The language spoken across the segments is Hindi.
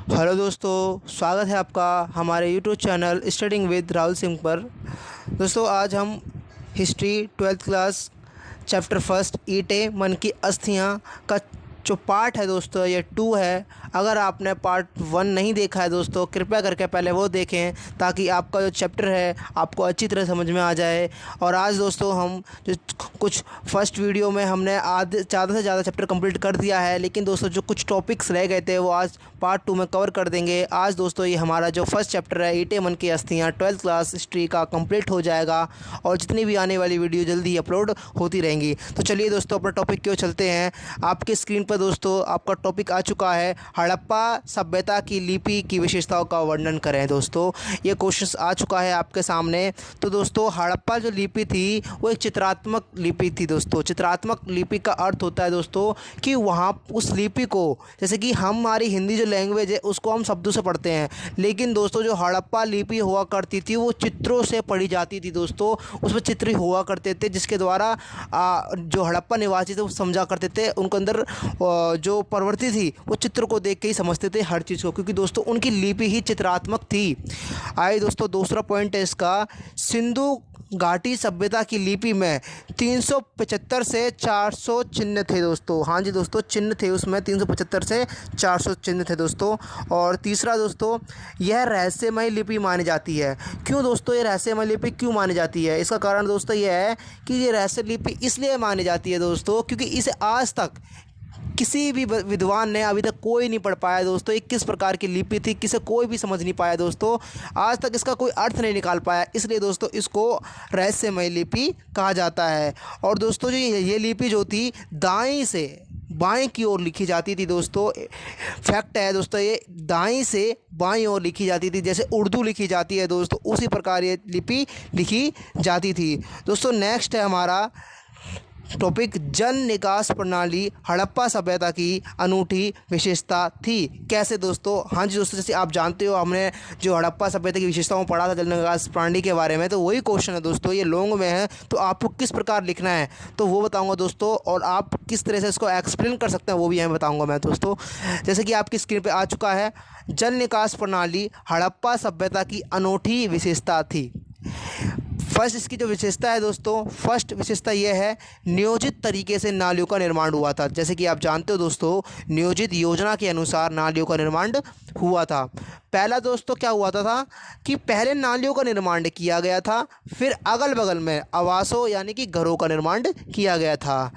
हेलो दोस्तों, स्वागत है आपका हमारे YouTube channel studying with Rahul Singh पर। दोस्तों आज हम history 12th class chapter first ईंटें मन की अस्थियां का जो पार्ट है दोस्तों ये 2 है। अगर आपने पार्ट 1 नहीं देखा है दोस्तों, कृपया करके पहले वो देखें ताकि आपका जो चैप्टर है आपको अच्छी तरह समझ में आ जाए। और आज दोस्तों हम जो कुछ फर्स्ट वीडियो में हमने ज़्यादा से ज़्यादा चैप्टर कंप्लीट कर दिया है, लेकिन दोस्तों जो कुछ टॉपिक्स रह गए थे वो आज पार्ट 2 में कवर कर देंगे। आज दोस्तों ये हमारा जो फर्स्ट चैप्टर है ईंटें मन की अस्थियां 12th क्लास हिस्ट्री का कंप्लीट हो जाएगा और जितनी भी आने वाली वीडियो जल्दी ही अपलोड होती रहेंगी। तो चलिए दोस्तों अपना टॉपिक की ओर चलते हैं। आपके स्क्रीन पर दोस्तों आपका टॉपिक आ चुका है, हड़प्पा सभ्यता की लिपि की विशेषताओं का वर्णन करें। दोस्तों ये क्वेश्चन आ चुका है आपके सामने। तो दोस्तों हड़प्पा जो लिपि थी वो एक चित्रात्मक लिपि थी। दोस्तों चित्रात्मक लिपि का अर्थ होता है दोस्तों कि वहाँ उस लिपि को, जैसे कि हमारी हिंदी जो लैंग्वेज है उसको हम शब्दों से पढ़ते हैं, लेकिन दोस्तों जो हड़प्पा लिपि हुआ करती थी वो चित्रों से पढ़ी जाती थी। दोस्तों उसमें चित्र हुआ करते थे जिसके द्वारा जो हड़प्पा निवासी थे वो समझा करते थे, उनके अंदर जो प्रवृत्ति थी वो चित्र को देख के ही समझते थे हर चीज़ को, क्योंकि दोस्तों उनकी लिपि ही चित्रात्मक थी। आइए दोस्तों दूसरा पॉइंट है इसका, सिंधु घाटी सभ्यता की लिपि में 375 से 400 चिन्ह थे दोस्तों। हाँ जी दोस्तों, चिन्ह थे उसमें 375 से 400 चिन्ह थे दोस्तों। और तीसरा दोस्तों, यह रहस्यमय लिपि मानी जाती है। क्यों दोस्तों ये रहस्यमय लिपि क्यों मानी जाती है? इसका कारण दोस्तों यह है कि ये रहस्य लिपि इसलिए मानी जाती है दोस्तों क्योंकि इसे आज तक किसी भी विद्वान ने अभी तक कोई नहीं पढ़ पाया दोस्तों। ये किस प्रकार की लिपि थी किसे कोई भी समझ नहीं पाया दोस्तों, आज तक इसका कोई अर्थ नहीं निकाल पाया, इसलिए दोस्तों इसको रहस्यमय लिपि कहा जाता है। और दोस्तों जो ये लिपि जो थी दाएं से बाएं की ओर लिखी जाती थी दोस्तों। फैक्ट है दोस्तों, ये दाएं से बाएं ओर लिखी जाती थी, जैसे उर्दू लिखी जाती है दोस्तों उसी प्रकार ये लिपि लिखी जाती थी। दोस्तों नेक्स्ट है हमारा टॉपिक, जल निकास प्रणाली हड़प्पा सभ्यता की अनूठी विशेषता थी। कैसे दोस्तों? हाँ जी दोस्तों, जैसे आप जानते हो हमने जो हड़प्पा सभ्यता की विशेषताओं में पढ़ा था जल निकास प्रणाली के बारे में, तो वही क्वेश्चन है दोस्तों, ये लॉन्ग में है तो आपको किस प्रकार लिखना है तो वो बताऊंगा दोस्तों, और आप किस तरह से इसको एक्सप्लेन कर सकते हैं वो भी मैं बताऊँगा मैं दोस्तों। जैसे कि आपकी स्क्रीन पर आ चुका है, जल निकास प्रणाली हड़प्पा सभ्यता की अनूठी विशेषता थी। फर्स्ट इसकी जो विशेषता है दोस्तों, फर्स्ट विशेषता यह है नियोजित तरीके से नालियों का निर्माण हुआ था। जैसे कि आप जानते हो दोस्तों नियोजित योजना के अनुसार नालियों का निर्माण हुआ था। पहला दोस्तों क्या हुआ था कि पहले नालियों का निर्माण किया गया था, फिर अगल बगल में आवासों यानी कि घरों का निर्माण किया गया था।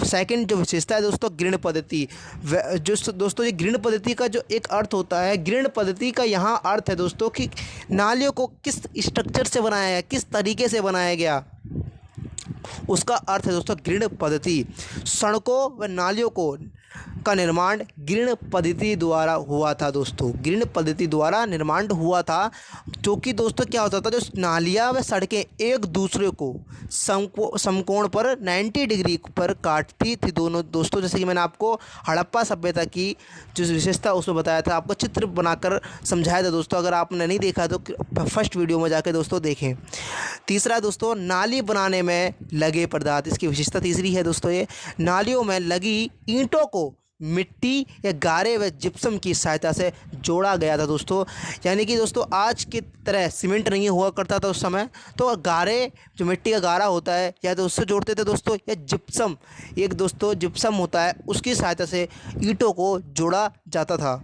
सेकंड जो विशेषता है दोस्तों ग्रीण पद्धति। जो दोस्तों ये ग्रीण पद्धति का जो एक अर्थ होता है, ग्रीण पद्धति का यहाँ अर्थ है दोस्तों कि नालियों को किस स्ट्रक्चर से बनाया गया, किस तरीके से बनाया गया, उसका अर्थ है दोस्तों ग्रीण पद्धति। सड़कों व नालियों को का निर्माण ग्रीण पद्धति द्वारा हुआ था दोस्तों, ग्रीण पद्धति द्वारा निर्माण हुआ था। जो कि दोस्तों क्या होता था, जो नालियाँ व सड़कें एक दूसरे को समकोण पर 90 डिग्री पर काटती थी दोनों दोस्तों। जैसे कि मैंने आपको हड़प्पा सभ्यता की जो विशेषता उसमें बताया था, आपको चित्र बनाकर समझाया था दोस्तों। अगर आपने नहीं देखा तो फर्स्ट वीडियो में जाकर दोस्तों देखें। तीसरा दोस्तों नाली बनाने में लगे पदार्थ, इसकी विशेषता तीसरी है दोस्तों, ये नालियों में लगी ईंटों को मिट्टी या गारे व जिप्सम की सहायता से जोड़ा गया था दोस्तों। यानी कि दोस्तों आज की तरह सीमेंट नहीं हुआ करता था उस समय, तो गारे जो मिट्टी का गारा होता है या तो उससे जोड़ते थे दोस्तों, या जिप्सम एक दोस्तों जिप्सम होता है उसकी सहायता से ईंटों को जोड़ा जाता था,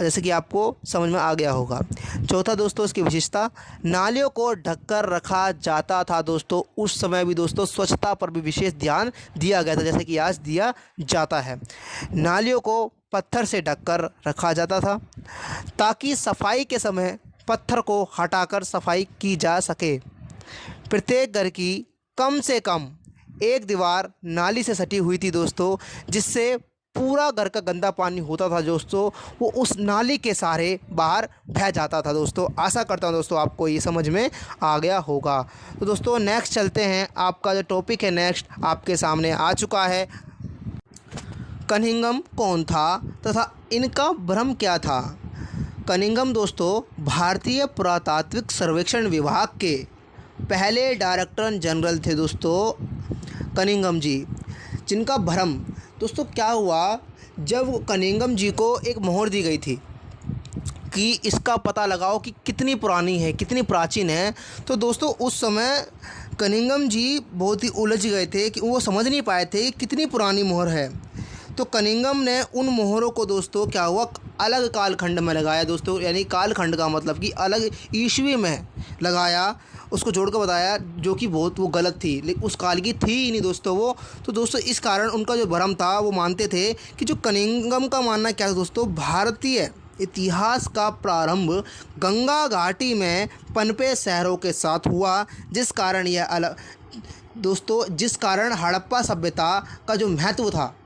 जैसे कि आपको समझ में आ गया होगा। चौथा दोस्तों इसकी विशेषता, नालियों को ढककर रखा जाता था दोस्तों। उस समय भी दोस्तों स्वच्छता पर भी विशेष ध्यान दिया गया था, जैसे कि आज दिया जाता है। नालियों को पत्थर से ढककर रखा जाता था ताकि सफाई के समय पत्थर को हटाकर सफाई की जा सके। प्रत्येक घर की कम से कम एक दीवार नाली से सटी हुई थी दोस्तों, जिससे पूरा घर का गंदा पानी होता था दोस्तों वो उस नाली के सहारे बाहर बह जाता था दोस्तों। आशा करता हूँ दोस्तों आपको ये समझ में आ गया होगा। तो दोस्तों नेक्स्ट चलते हैं, आपका जो टॉपिक है नेक्स्ट आपके सामने आ चुका है, कनिंघम कौन था तथा इनका भ्रम क्या था। कनिंघम दोस्तों भारतीय पुरातात्विक सर्वेक्षण विभाग के पहले डायरेक्टर जनरल थे दोस्तों कनिंघम जी, जिनका भ्रम दोस्तों क्या हुआ, जब कनिंघम जी को एक मोहर दी गई थी कि इसका पता लगाओ कि कितनी पुरानी है, कितनी प्राचीन है। तो दोस्तों उस समय कनिंघम जी बहुत ही उलझ गए थे कि वो समझ नहीं पाए थे कि कितनी पुरानी मोहर है। तो कनिंघम ने उन मोहरों को दोस्तों क्या हुआ, अलग कालखंड में लगाया दोस्तों, यानी कालखंड का मतलब कि अलग ईस्वी में लगाया, उसको जोड़ कर बताया, जो कि बहुत वो गलत थी, लेकिन उस काल की थी ही नहीं दोस्तों वो। तो दोस्तों इस कारण उनका जो भ्रम था, वो मानते थे कि जो कनिंघम का मानना क्या है दोस्तों, भारतीय इतिहास का प्रारंभ गंगा घाटी में पनपे शहरों के साथ हुआ, जिस कारण यह अलग दोस्तों, जिस कारण हड़प्पा सभ्यता का जो महत्व था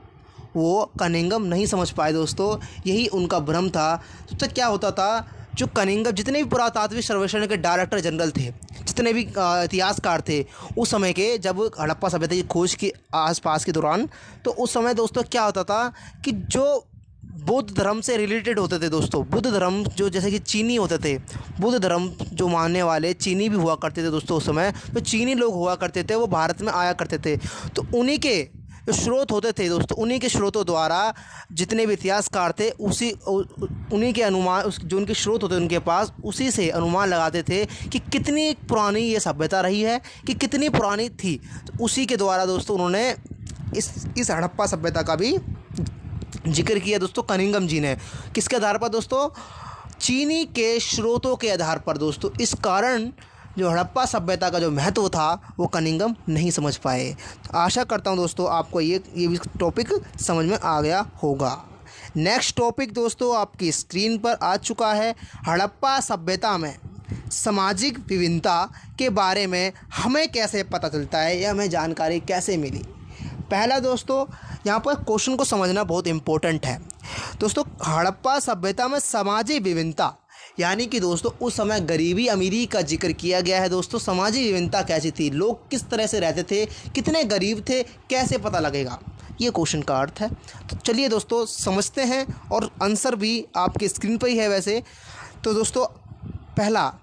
वो कनिंघम नहीं समझ पाए दोस्तों। यही उनका भ्रम था। तो क्या होता था, जो कनिंघम, जितने भी पुरातात्विक सर्वेक्षण के डायरेक्टर जनरल थे, जितने भी इतिहासकार थे उस समय के, जब हड़प्पा सभ्यता की खोज के आसपास के दौरान, तो उस समय दोस्तों क्या होता था कि जो बौद्ध धर्म से रिलेटेड होते थे दोस्तों, बुद्ध धर्म जो जैसे कि चीनी होते थे, बुद्ध धर्म जो मानने वाले चीनी भी हुआ करते थे दोस्तों उस समय, तो चीनी लोग हुआ करते थे, वो भारत में आया करते थे। तो उन्हीं के जो स्रोत होते थे दोस्तों, उन्हीं के स्रोतों द्वारा जितने भी इतिहासकार थे उन्हीं के अनुमान, जो उनके स्रोत होते उनके पास, उसी से अनुमान लगाते थे कि कितनी पुरानी ये सभ्यता रही है, कि कितनी पुरानी थी। तो उसी के द्वारा दोस्तों उन्होंने इस हड़प्पा सभ्यता का भी जिक्र किया दोस्तों कनिंघम जी ने। किसके आधार पर दोस्तों, चीनी के स्रोतों के आधार पर दोस्तों। इस कारण जो हड़प्पा सभ्यता का जो महत्व था वो कनिंघम नहीं समझ पाए। तो आशा करता हूँ दोस्तों आपको ये भी टॉपिक समझ में आ गया होगा। नेक्स्ट टॉपिक दोस्तों आपकी स्क्रीन पर आ चुका है। हड़प्पा सभ्यता में सामाजिक विभिन्नता के बारे में हमें कैसे पता चलता है या हमें जानकारी कैसे मिली। पहला दोस्तों यहाँ पर क्वेश्चन को समझना बहुत इम्पोर्टेंट है दोस्तों। हड़प्पा सभ्यता में सामाजिक विभिन्नता यानी कि दोस्तों उस समय गरीबी अमीरी का जिक्र किया गया है दोस्तों। सामाजिक विभिन्नता कैसी थी, लोग किस तरह से रहते थे, कितने गरीब थे, कैसे पता लगेगा, ये क्वेश्चन का अर्थ है। तो चलिए दोस्तों समझते हैं, और आंसर भी आपके स्क्रीन पर ही है वैसे। तो दोस्तों पहला,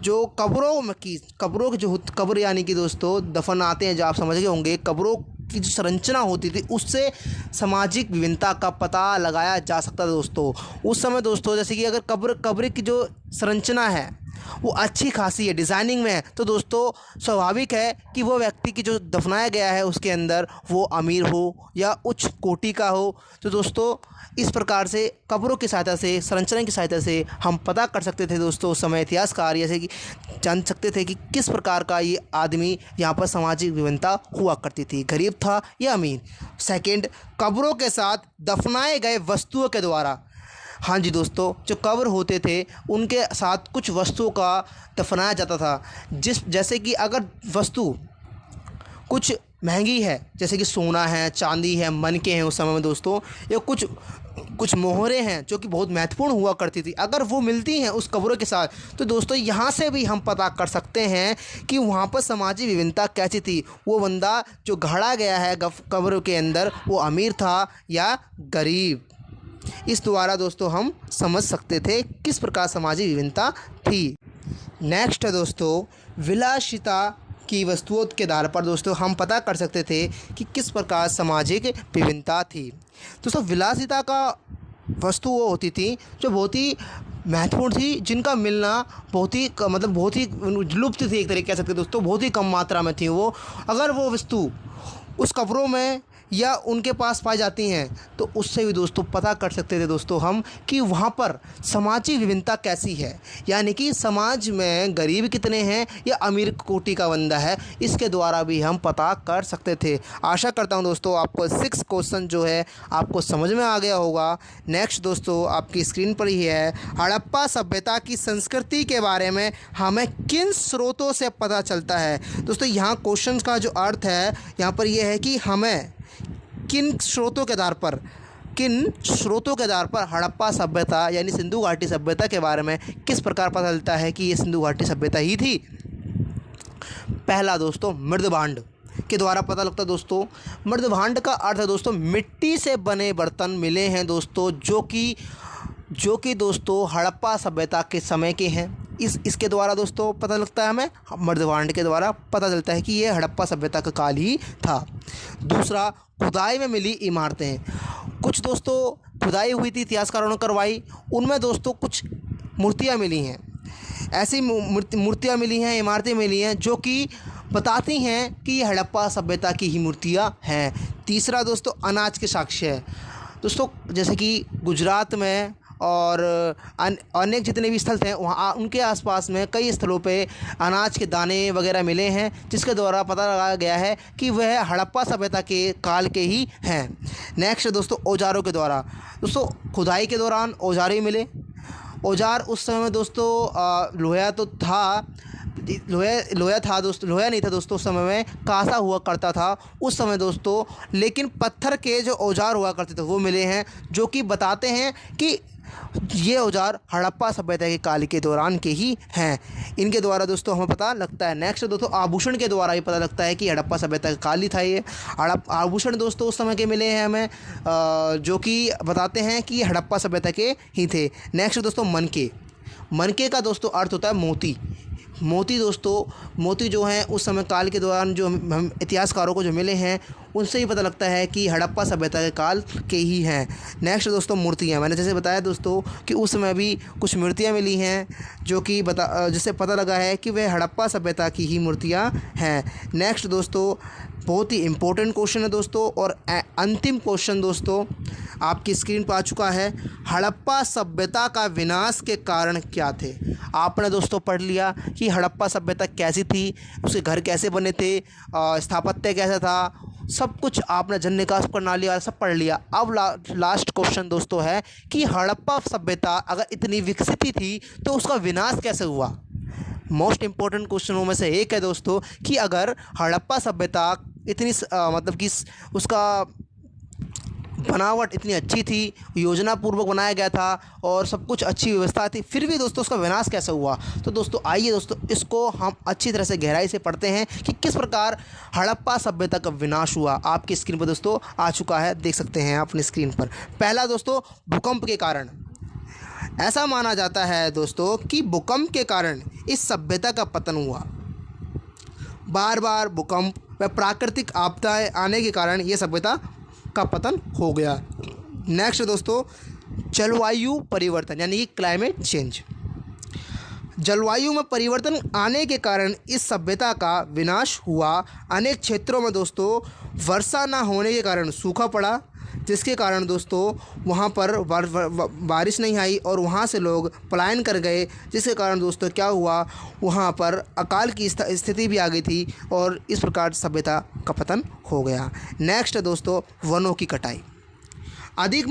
जो कब्रों की जो कब्र यानी कि दोस्तों दफनाते हैं, जो आप समझ गए होंगे, कब्रों की जो संरचना होती थी उससे सामाजिक विभिन्नता का पता लगाया जा सकता था दोस्तों। उस समय दोस्तों जैसे कि अगर कब्र की जो संरचना है वो अच्छी खासी है, डिज़ाइनिंग में है, तो दोस्तों स्वाभाविक है कि वो व्यक्ति की जो दफनाया गया है उसके अंदर वो अमीर हो या उच्च कोटि का हो। तो दोस्तों इस प्रकार से कब्रों की सहायता से, संरचना की सहायता से हम पता कर सकते थे दोस्तों। उस समय इतिहासकार जैसे कि जान सकते थे कि किस प्रकार का ये आदमी, यहाँ पर सामाजिक विभिन्नता हुआ करती थी, गरीब था या अमीर। सेकंड, कब्रों के साथ दफनाए गए वस्तुओं के द्वारा, हाँ जी दोस्तों, जो कब्र होते थे उनके साथ कुछ वस्तुओं का दफनाया जाता था। जैसे कि अगर वस्तु कुछ महंगी है, जैसे कि सोना है, चांदी है, मनके हैं उस समय में दोस्तों, या कुछ मोहरें हैं जो कि बहुत महत्वपूर्ण हुआ करती थी, अगर वो मिलती हैं उस कब्रों के साथ, तो दोस्तों यहाँ से भी हम पता कर सकते हैं कि वहाँ पर सामाजिक विभिन्नता कैसी थी। वो बंदा जो गढ़ा गया है कब्र के अंदर वो अमीर था या गरीब। इस द्वारा दोस्तों हम समझ सकते थे किस प्रकार सामाजिक विभिन्नता थी। नेक्स्ट है दोस्तों, विलासिता की वस्तुओं के आधार पर दोस्तों हम पता कर सकते थे कि किस प्रकार सामाजिक विभिन्नता थी। दोस्तों विलासिता का वस्तु वो होती थी जो बहुत ही महत्वपूर्ण थी, जिनका मिलना बहुत ही लुप्त थी, एक तरीके कह सकते दोस्तों, बहुत ही कम मात्रा में थी वो। अगर वो वस्तु उस कब्रों में या उनके पास पाई जाती हैं तो उससे भी दोस्तों पता कर सकते थे दोस्तों हम कि वहाँ पर सामाजिक विभिन्नता कैसी है, यानी कि समाज में गरीब कितने हैं या अमीर कोटि का बंदा है, इसके द्वारा भी हम पता कर सकते थे। आशा करता हूँ दोस्तों आपको 6 क्वेश्चन जो है आपको समझ में आ गया होगा। नेक्स्ट दोस्तों आपकी स्क्रीन पर ही है, हड़प्पा सभ्यता की संस्कृति के बारे में हमें किन स्रोतों से पता चलता है। दोस्तों यहाँ क्वेश्चन का जो अर्थ है यहाँ पर यह है कि हमें किन स्रोतों के आधार पर हड़प्पा सभ्यता यानी सिंधु घाटी सभ्यता के बारे में किस प्रकार पता चलता है कि ये सिंधु घाटी सभ्यता ही थी। पहला दोस्तों मृदभांड के द्वारा पता लगता है दोस्तों। मृदभांड का अर्थ है दोस्तों मिट्टी से बने बर्तन मिले हैं दोस्तों, जो कि दोस्तों हड़प्पा सभ्यता के समय के हैं। इसके द्वारा दोस्तों पता लगता है हमें, मृदभांड के द्वारा पता चलता है कि ये हड़प्पा सभ्यता का काल ही था। दूसरा, खुदाई में मिली इमारतें, कुछ दोस्तों खुदाई हुई थी, इतिहासकारों ने करवाई, उनमें दोस्तों कुछ मूर्तियाँ मिली हैं, ऐसी मूर्तियाँ मिली हैं, इमारतें मिली हैं जो कि बताती हैं कि ये हड़प्पा सभ्यता की ही मूर्तियाँ हैं। तीसरा दोस्तों अनाज के साक्ष्य है। दोस्तों जैसे कि गुजरात में और अनेक जितने भी स्थल थे वहाँ उनके आसपास में कई स्थलों पे अनाज के दाने वगैरह मिले हैं, जिसके द्वारा पता लगाया गया है कि वह हड़प्पा सभ्यता के काल के ही हैं। नेक्स्ट दोस्तों औजारों के द्वारा। दोस्तों खुदाई के दौरान औजार ही मिले। औजार उस समय में दोस्तों लोहा तो था, लोहा था दोस्तों, लोहा नहीं था दोस्तों उस समय में, कांसा हुआ करता था उस समय दोस्तों। लेकिन पत्थर के जो औजार हुआ करते थे वो मिले हैं, जो कि बताते हैं कि ये औजार हड़प्पा सभ्यता के काल के दौरान के ही हैं। इनके द्वारा दोस्तों हमें पता लगता है। नेक्स्ट दोस्तों आभूषण के द्वारा ही पता लगता है कि हड़प्पा सभ्यता का काल ही था ये। आभूषण दोस्तों उस समय के मिले हैं हमें, जो कि बताते हैं कि ये हड़प्पा सभ्यता के ही थे। नेक्स्ट दोस्तों मनके। मनके का दोस्तों अर्थ होता है मोती। मोती दोस्तों, मोती जो हैं उस समय काल के दौरान जो हम इतिहासकारों को जो मिले हैं उनसे ही पता लगता है कि हड़प्पा सभ्यता के काल के ही हैं। नेक्स्ट दोस्तों मूर्तियाँ। मैंने जैसे बताया दोस्तों कि उस समय भी कुछ मूर्तियाँ मिली हैं जो कि जिससे पता लगा है कि वह हड़प्पा सभ्यता की ही मूर्तियाँ हैं। नेक्स्ट दोस्तों बहुत ही इम्पोर्टेंट क्वेश्चन है दोस्तों, और अंतिम क्वेश्चन दोस्तों आपकी स्क्रीन पर आ चुका है। हड़प्पा सभ्यता का विनाश के कारण क्या थे? आपने दोस्तों पढ़ लिया कि हड़प्पा सभ्यता कैसी थी, उसके घर कैसे बने थे, स्थापत्य कैसा था, सब कुछ आपने जल निकास प्रणाली वाला सब पढ़ लिया। अब लास्ट क्वेश्चन दोस्तों है कि हड़प्पा सभ्यता अगर इतनी विकसित ही थी तो उसका विनाश कैसे हुआ? मोस्ट इम्पोर्टेंट क्वेश्चनों में से एक है दोस्तों कि अगर हड़प्पा सभ्यता इतनी मतलब कि उसका बनावट इतनी अच्छी थी, योजना पूर्वक बनाया गया था और सब कुछ अच्छी व्यवस्था थी, फिर भी दोस्तों उसका विनाश कैसे हुआ? तो दोस्तों आइए दोस्तों इसको हम अच्छी तरह से गहराई से पढ़ते हैं कि किस प्रकार हड़प्पा सभ्यता का विनाश हुआ। आपकी स्क्रीन पर दोस्तों आ चुका है, देख सकते हैं अपनी स्क्रीन पर। पहला दोस्तों भूकंप के कारण। ऐसा माना जाता है दोस्तों कि भूकंप के कारण इस सभ्यता का पतन हुआ। बार बार भूकंप व प्राकृतिक आपदाएं आने के कारण यह सभ्यता का पतन हो गया। नेक्स्ट दोस्तों जलवायु परिवर्तन यानी कि क्लाइमेट चेंज। जलवायु में परिवर्तन आने के कारण इस सभ्यता का विनाश हुआ। अनेक क्षेत्रों में दोस्तों वर्षा न होने के कारण सूखा पड़ा, जिसके कारण दोस्तों वहाँ पर बारिश नहीं आई और वहाँ से लोग पलायन कर गए, जिसके कारण दोस्तों क्या हुआ, वहाँ पर अकाल की स्थिति भी आ गई थी और इस प्रकार सभ्यता का पतन हो गया। नेक्स्ट दोस्तों वनों की कटाई। अधिक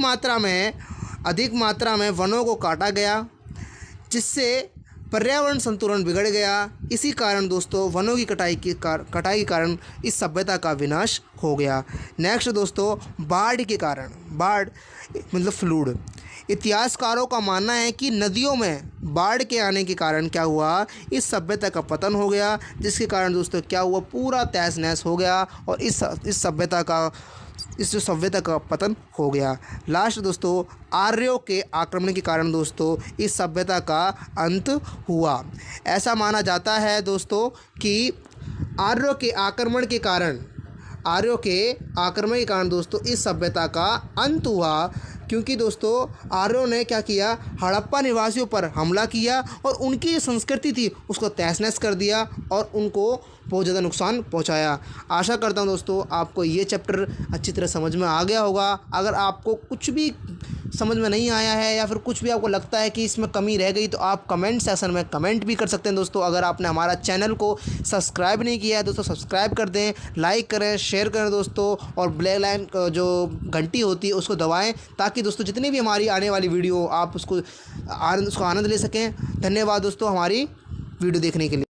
मात्रा में वनों को काटा गया, जिससे पर्यावरण संतुलन बिगड़ गया। इसी कारण दोस्तों वनों की कटाई के कारण इस सभ्यता का विनाश हो गया। नेक्स्ट दोस्तों बाढ़ के कारण। बाढ़ मतलब फ्लूड। इतिहासकारों का मानना है कि नदियों में बाढ़ के आने के कारण क्या हुआ, इस सभ्यता का पतन हो गया, जिसके कारण दोस्तों क्या हुआ, पूरा तहस नहस हो गया और इस सभ्यता का पतन हो गया। लास्ट दोस्तों आर्यों के आक्रमण के कारण दोस्तों इस सभ्यता का अंत हुआ। ऐसा माना जाता है दोस्तों कि आर्यों के आक्रमण के कारण दोस्तों इस सभ्यता का अंत हुआ, क्योंकि दोस्तों आर्यों ने क्या किया, हड़प्पा निवासियों पर हमला किया और उनकी जो संस्कृति थी उसको तहस नहस कर दिया और उनको बहुत ज़्यादा नुकसान पहुंचाया। आशा करता हूं दोस्तों आपको ये चैप्टर अच्छी तरह समझ में आ गया होगा। अगर आपको कुछ भी समझ में नहीं आया है या फिर कुछ भी आपको लगता है कि इसमें कमी रह गई तो आप कमेंट सेक्शन में कमेंट भी कर सकते हैं दोस्तों। अगर आपने हमारा चैनल को सब्सक्राइब नहीं किया है दोस्तों सब्सक्राइब कर दें, लाइक करें, शेयर करें दोस्तों, और ब्लैक लाइन जो घंटी होती है उसको दबाएं, ताकि दोस्तों जितनी भी हमारी आने वाली वीडियो आप उसको आनंद ले सकें। धन्यवाद दोस्तों हमारी वीडियो देखने के लिए।